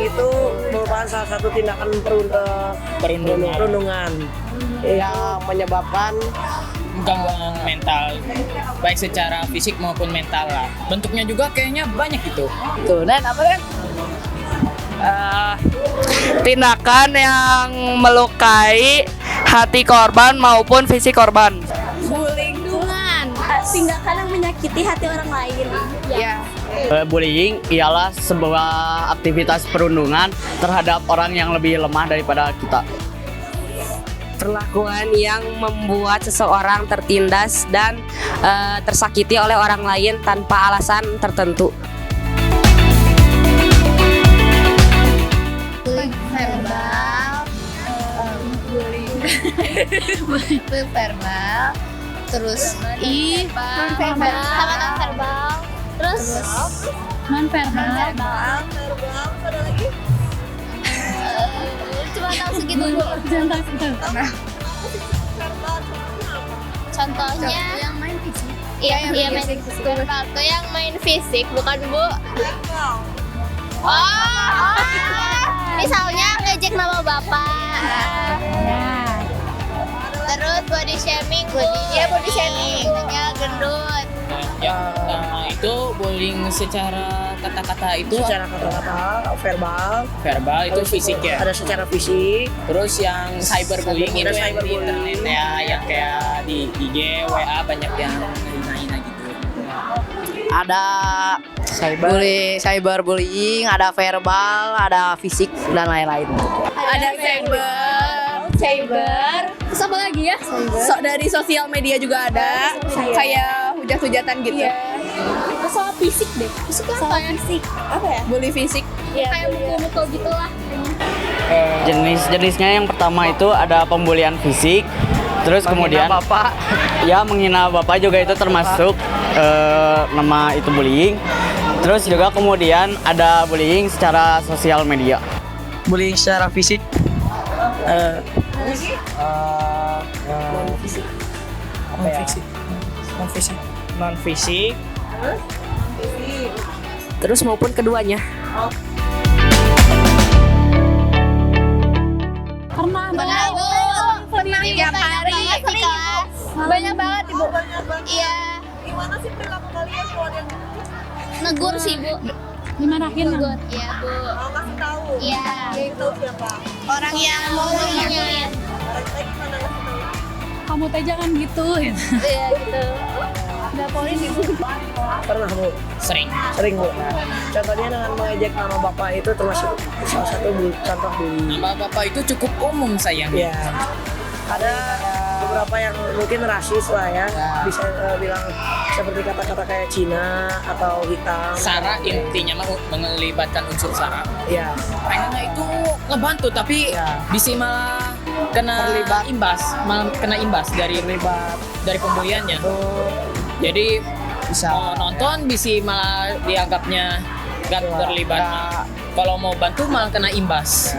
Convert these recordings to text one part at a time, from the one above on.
itu merupakan salah satu tindakan perundungan yang menyebabkan gangguan mental, baik secara fisik maupun mental lah. Bentuknya juga kayaknya banyak gitu. Tuh, dan apa kan? Tindakan yang melukai hati korban maupun fisik korban. Bullying, tindakan yang menyakiti hati orang lain. Ya. Bullying ialah sebuah aktivitas perundungan terhadap orang yang lebih lemah daripada kita. Perlakuan yang membuat seseorang tertindas dan tersakiti oleh orang lain tanpa alasan tertentu. Verbal, bullying, verbal, terus non-verbal, sama non-verbal, terus non-verbal, ada lagi? Cuma tahu segitu Bu. Contohnya yang main fisik. Iya, main fisik. Verbal tuh yang main fisik, bukan Bu? Oh. Misalnya ngejek nama bapak. Terus body shaming, Bu. Iya, body shaming. Nya gendut. Nah, itu bullying secara kata-kata itu secara kata-kata, verbal itu fisik ya. Ada secara fisik. Terus yang cyberbullying itu yang di cyberbullying. internet ya, yang kayak di IG, WA banyak yang hina-hina gitu. Ada cyberbullying, ada verbal, ada fisik dan lain-lain. Ada cyber. Terus apa lagi ya? Dari sosial media juga ada. Kayak hujat-hujatan gitu. Terus soal fisik deh. Fisik apa ya? Fisik. Apa ya? Bully fisik. Ya, kayak mukul-mukul gitu lah. Jenis-jenisnya yang pertama itu ada pembulian fisik, terus kemudian bapak. ya menghina bapak juga itu termasuk nama itu bullying. Terus juga kemudian ada bullying secara sosial media. Bullying secara fisik. Non fisik. Terus maupun keduanya. Pernah Bu. Pernah tiap hari di kelas. Banyak banget Ibu. Iya. Gimana sih perilaku kalian kalau ada yang Negur sih Bu. Dimarahin Negur. Iya Bu. mau kasih tahu? Iya. Itu siapa? Orang yang ngomongnya. Lagi gimana kasih tahu? kamu teh jangan gitu. Iya gitu. Laporin Ibu. Pernah Bu? Sering. Sering Bu. Contohnya dengan mengejek nama bapak itu termasuk salah satu contoh bullying. Nama bapak itu cukup umum sayang. Ya, ada beberapa yang mungkin rasis lah ya, bisa bilang seperti kata-kata kayak Cina atau hitam. Sara intinya mah melibatkan unsur sara. Ya, Pengennya itu ngebantu tapi Ya. bisa malah kena imbas dari pembuliannya. Jadi bisa. mau nonton bisa malah dianggapnya gak terlibat. Kalau mau bantu malah kena imbas.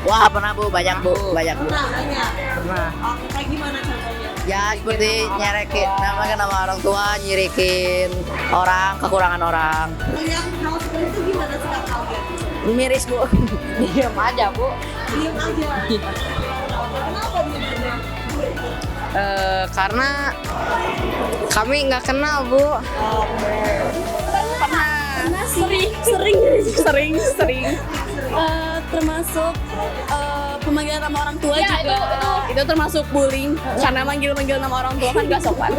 Wah, pernah Bu, banyak Bu. Pernah. Kayak gimana contohnya? Ya seperti nyerekin nama orang tua, nyirikin orang, kekurangan orang. Yang hal seperti itu gimana sikap kalian? Miris Bu. Diam aja Bu. Diam aja. Kenapa diam? Karena kami nggak kenal Bu. Pernah sering. Termasuk pemanggilan nama orang tua Ya, juga. Itu termasuk bullying karena manggil nama orang tua kan gak sopan.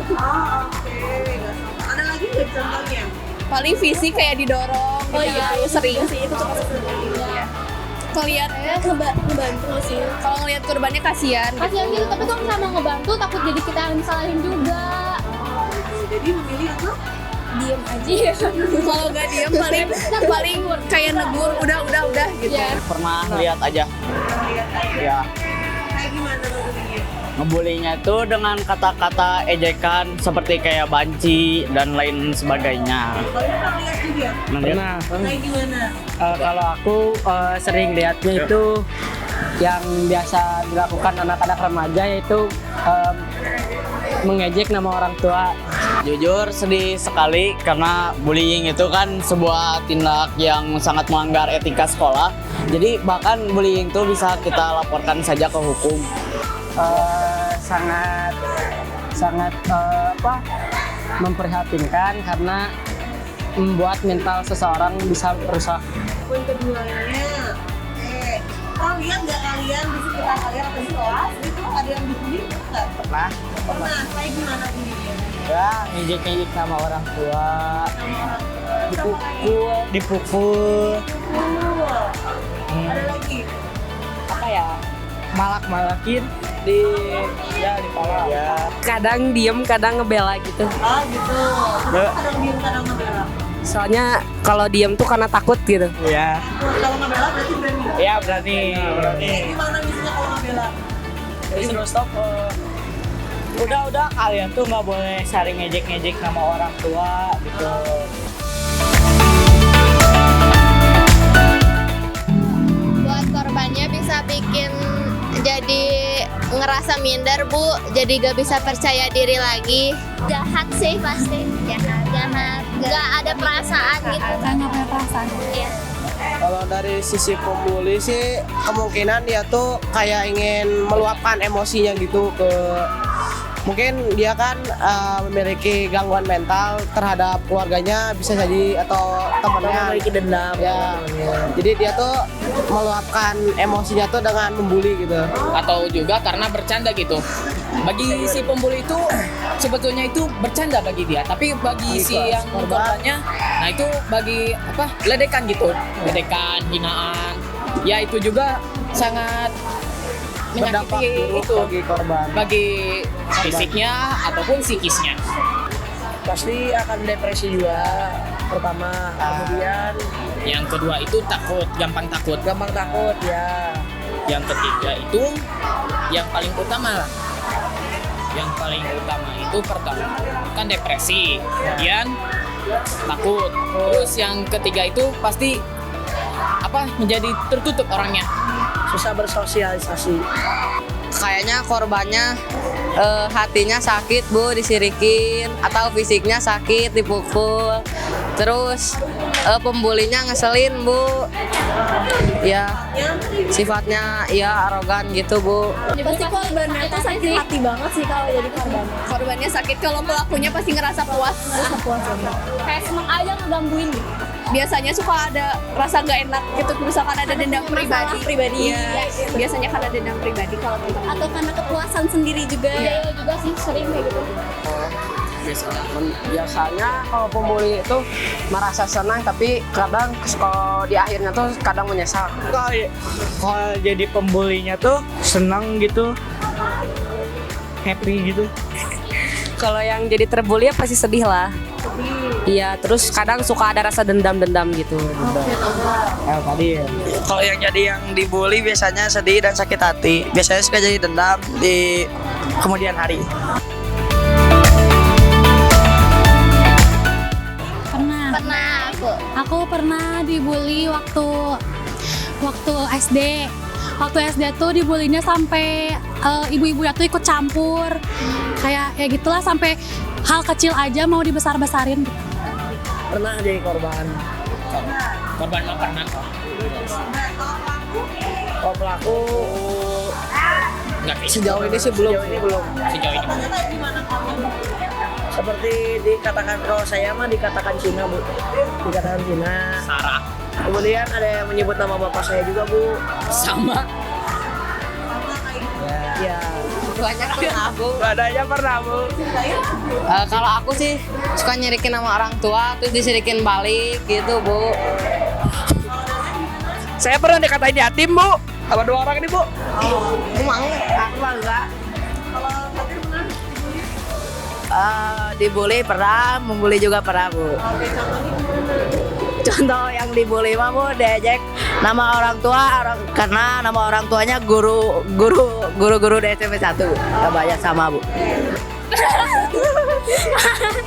Ada lagi nggak contohnya? Paling fisik kayak didorong. Oh iya, sering sih itu termasuk bullying. Iya. Kalau lihat ngebantu sih. Kalau ngelihat korbannya kasihan. Kasihan gitu, tapi kalau sama ngebantu takut jadi kita yang disalahin juga. Jadi memilih apa? Diem aja. Kalau nggak diem paling kayak negur udah gitu. Iya. Pernah lihat aja. Ya. Kayak gimana bullyingnya? Ngebulinya itu dengan kata-kata ejekan seperti kayak banci dan lain sebagainya. Kalian pernah lihat juga? Pernah. Kayak gimana? Kalau aku sering lihatnya itu yang biasa dilakukan anak-anak remaja yaitu mengejek nama orang tua. Jujur sedih sekali karena bullying itu kan sebuah tindak yang sangat melanggar etika sekolah. Jadi bahkan bullying itu bisa kita laporkan saja ke hukum. Sangat memprihatinkan karena membuat mental seseorang bisa rusak. Poin keduanya, kalian nggak kalian di sekitar kalian atau di kelas itu ada yang dibully nggak? Pernah Kayak gimana bulinya? ya ngejek-ngejek sama orang tua, dipukul, Ada lagi? apa ya, malak-malakin di pala. Ya. Kadang diem, kadang ngebela gitu. Ah gitu. Kenapa kadang diem kadang ngebela? Soalnya kalau diem tuh karena takut gitu. Ya. Kalau ngebela berarti berani. Ya berani. Kayak gimana misalnya kalau ngebela? Disuruh stop. Udah kalian tuh nggak boleh saling ngejek-ngejek sama orang tua gitu. Buat korbannya bisa bikin jadi ngerasa minder Bu, jadi gak bisa percaya diri lagi. Jahat sih pasti, jahat. Gak ada perasaan gitu. Saya nggak punya perasaan. Iya. Kalau dari sisi pembuli sih kemungkinan dia tuh kayak ingin meluapkan emosinya gitu ke mungkin dia kan memiliki gangguan mental terhadap keluarganya bisa jadi atau temannya Memiliki dendam. ya. Jadi dia tuh meluapkan emosinya tuh dengan membuli gitu. Atau juga karena bercanda gitu. Bagi si pembuli itu sebetulnya itu bercanda bagi dia, tapi bagi si yang korbannya, nah itu bagi apa? Ledekan gitu, ledekan, hinaan. Ya itu juga sangat Berdampak menyakiti buruk itu bagi korban. bagi fisiknya ataupun psikisnya. Pasti akan depresi juga. Pertama, kemudian Yang kedua itu takut, gampang takut. gampang takut ya. Yang ketiga itu yang paling utama lah. Yang paling utama itu pertama kan depresi, kemudian takut. Terus yang ketiga itu pasti apa menjadi tertutup orangnya. Susah bersosialisasi. Kayaknya korbannya hatinya sakit Bu, disirikin, atau fisiknya sakit, dipukul. Terus pembulinya ngeselin Bu. Ya, sifatnya ya arogan gitu Bu. Pasti korbannya tuh sakit hati banget sih kalau jadi korbannya. Korbannya sakit, kalau pelakunya pasti ngerasa puas. Kayak seneng aja ngegangguin gitu. Biasanya suka ada rasa nggak enak gitu, misalkan ada dendam pribadi. Iya, biasanya kan ada dendam pribadi kalau tentang Atau karena kepuasan sendiri juga. Iya juga sih sering kayak gitu. Biasanya kalau pembuli itu merasa senang, tapi kadang kalau di akhirnya tuh kadang menyesal. Kalau jadi pembulinya tuh senang gitu, happy gitu. Kalau yang jadi terbuli ya pasti sedih lah. Iya, terus kadang suka ada rasa dendam-dendam gitu. Tadi ya. Kalau yang jadi yang dibully biasanya sedih dan sakit hati. Biasanya suka jadi dendam di kemudian hari. Pernah Aku pernah dibully waktu SD. Waktu SD tuh dibulinya sampai ibu-ibunya tuh ikut campur. Kayak ya gitulah, sampai hal kecil aja mau dibesar-besarin. Pernah jadi korban. Korban mah pernah. Kalau pelaku Enggak kayak Sejauh ini sih belum. sejauh ini belum. sejauh ini. Seperti dikatakan, kalau saya mah dikatakan Cina Bu. Dikatakan Cina. Sarah Kemudian ada yang menyebut nama bapak saya juga Bu. sama Ya. Banyak pernah Bu. Adanya pernah Bu. Kalau aku sih suka nyirikin sama orang tua, terus disirikin balik gitu Bu. Saya pernah dikatain yatim Bu sama 2 orang ini Bu. Emang Aku mah enggak. dibully pernah, membuli juga pernah Bu. Contoh yang dibully mah Bu, diejek nama orang tua, karena nama orang tuanya guru di SMP 1. Banyak sama Bu.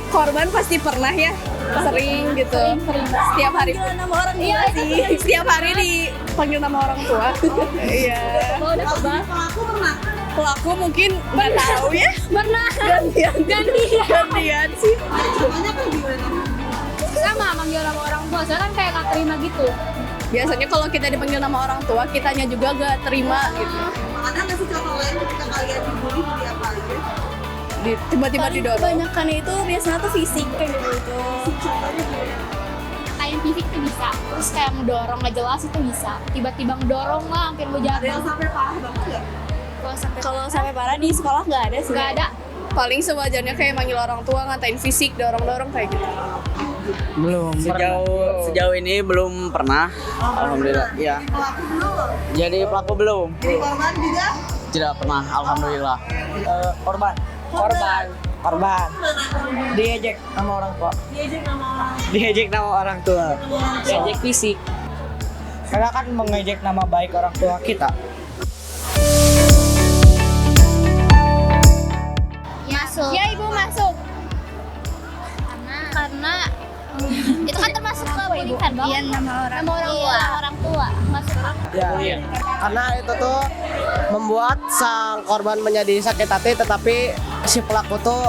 Korban pasti pernah ya, sering gitu. Setiap hari. Nama orang sih. Setiap hari dipanggil nama orang tua. Iya. Oh, udah kebal. Kalau aku pernah pelaku mungkin nggak tahu ya. Pernah. Gantian sih. Sama manggil nama orang tua, saya kan kayak nggak terima gitu. Biasanya kalau kita dipanggil nama orang tua, kitanya juga gak terima gitu. Ada nggak sih contoh lain ketika kalian dibully jadi apa aja? Tiba-tiba didorong. Kebanyakan itu biasanya tuh fisik kayak gitu. Kayak fisik tuh bisa, terus kayak ngedorong nggak jelas itu bisa. Tiba-tiba ngedorong lah, hampir mau jatuh. Sampai parah banget nggak? Kalau sampai parah di sekolah nggak ada sih. Nggak ada. Paling sewajarnya kayak manggil orang tua, ngatain fisik, dorong-dorong kayak gitu. Belum. Sejauh ini belum pernah. Alhamdulillah. Iya. Jadi pelaku belum. Jadi korban juga? Tidak pernah. Alhamdulillah. Korban. Diejek sama orang tua. Diejek fisik. Karena kan mengejek nama baik orang tua kita. Masuk. Ya ibu masuk. Karena itu kan termasuk ke bullying verbal. Iya, nama orang tua. Masuk. Ya. Karena itu tuh membuat sang korban menjadi sakit hati, tetapi si pelaku tuh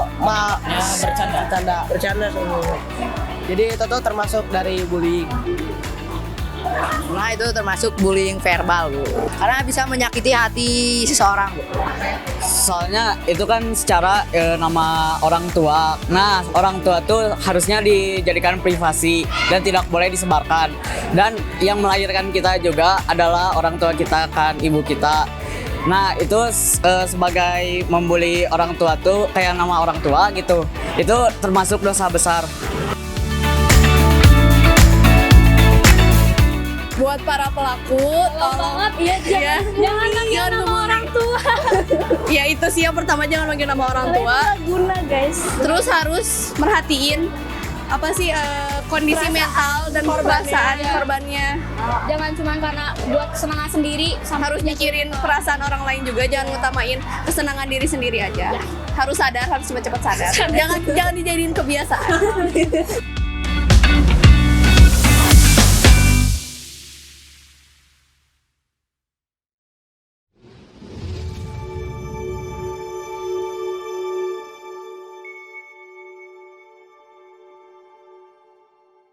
bercanda semua. Jadi itu tuh termasuk dari bullying. Nah itu termasuk bullying verbal Bu. Karena bisa menyakiti hati seseorang Bu. Soalnya itu kan secara nama orang tua. Nah, orang tua tuh harusnya dijadikan privasi dan tidak boleh disebarkan. Dan yang melahirkan kita juga adalah orang tua kita kan, ibu kita. Nah, itu sebagai membuli orang tua tuh kayak nama orang tua gitu. Itu termasuk dosa besar. Buat para pelaku, tolong Jangan manggil nama orang tua. ya itu sih yang pertama, jangan manggil nama orang tua. Guna guys. Terus harus merhatiin apa sih kondisi mental dan perasaan korbannya. Jangan cuma karena buat kesenangan sendiri, Harus mikirin perasaan orang lain juga, jangan ngutamain kesenangan diri sendiri aja. Harus sadar, harus cepat-cepat sadar. Jangan dijadiin kebiasaan.